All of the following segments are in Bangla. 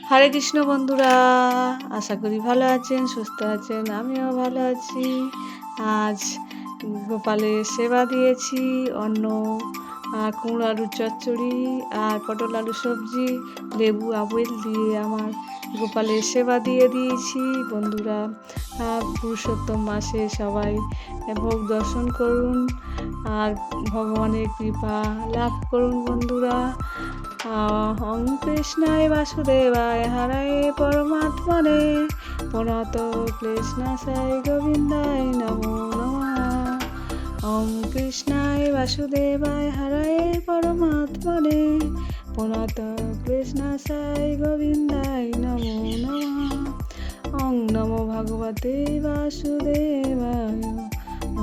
হরে কৃষ্ণ বন্ধুরা, আশা করি ভালো আছেন, সুস্থ আছেন। আমিও ভালো আছি। আজ গোপালের সেবা দিয়েছি, অন্ন আর কুমড়ো আলুর চচ্চড়ি আর পটল আলু সবজি, লেবু আপেল দিয়ে আমার গোপালের সেবা দিয়ে দিয়েছি বন্ধুরা। পুরুষোত্তম মাসে সবাই ভোগ দর্শন করুন আর ভগবানের কৃপা লাভ করুন বন্ধুরা। ওম কৃষ্ণায় বাসুদেবায় হরায় পরমাত্মনে প্রণত ক্লেশনাশায় গোবিন্দায় নমো নমঃ। ওম কৃষ্ণায় বাসুদেবায় হরায় পরমাত্মনে প্রণত ক্লেশনাশায় গোবিন্দায় নমো নমঃ। ওং নমো ভগবতে বাসুদেবায়।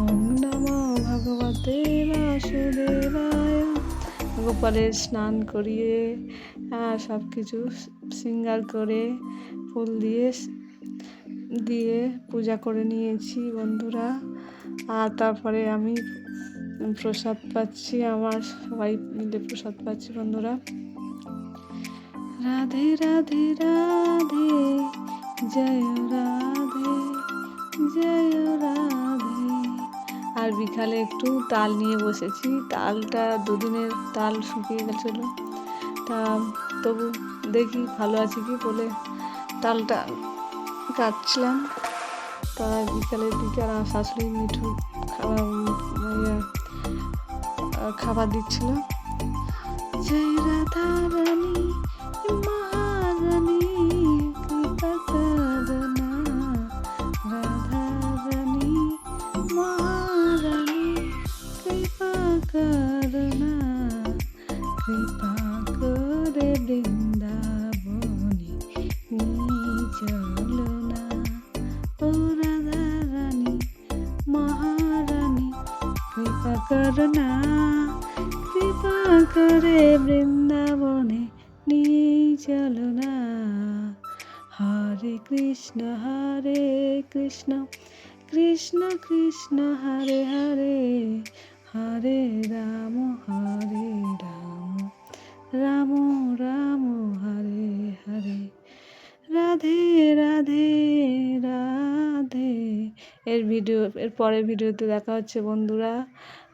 ওং নমো ভগবতে বাসুদেবায়। গোপালের স্নান করিয়ে সব কিছু শৃঙ্গার করে ফুল দিয়ে পূজা করে নিয়েছি বন্ধুরা। আর তারপরে আমি প্রসাদ পাচ্ছি, আমার সবাই মিলে প্রসাদ পাচ্ছি বন্ধুরা। রাধে রাধে রাধে জয় রাধে জয় রাধে। আর বিকালে একটু তাল নিয়ে বসেছি, তালটা দুদিনের তাল শুকিয়ে গেছিল, তা তবু দেখি ভালো আছে কি বলে তালটা কাটছিলাম। তা বিকালের দিকে আর আমার শাশুড়ি মিঠু খাবার দিচ্ছিল। জয় রাধা রানী মহারানী কৃপা করনা, রাধা রানী মহারানী কৃপা করনা, কৃপা করে বৃন্দাবনে নিয়ে চলো না। ও রাধা রানী মহারানী কৃপা করনা, কৃপা করে বৃন্দাবনে নিয়ে চলো না। হরে কৃষ্ণ কৃষ্ণ কৃষ্ণ হরে হরে, হরে রাম রাম রাম হরে হরে। রাধে রাধে রাধে। এর পরের ভিডিওতে দেখা হচ্ছে বন্ধুরা।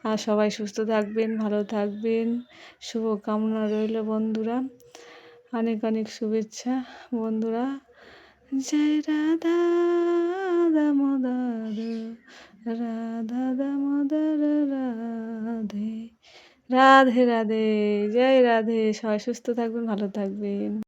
আর সবাই সুস্থ থাকবেন, ভালো থাকবেন, শুভকামনা রইল বন্ধুরা। অনেক অনেক শুভেচ্ছা বন্ধুরা। জয় রাধা দামোদর, রাধা দামোদর রাধে রাধে রাধে। জয় রাধে। সবাই সুস্থ থাকবেন, ভালো থাকবেন।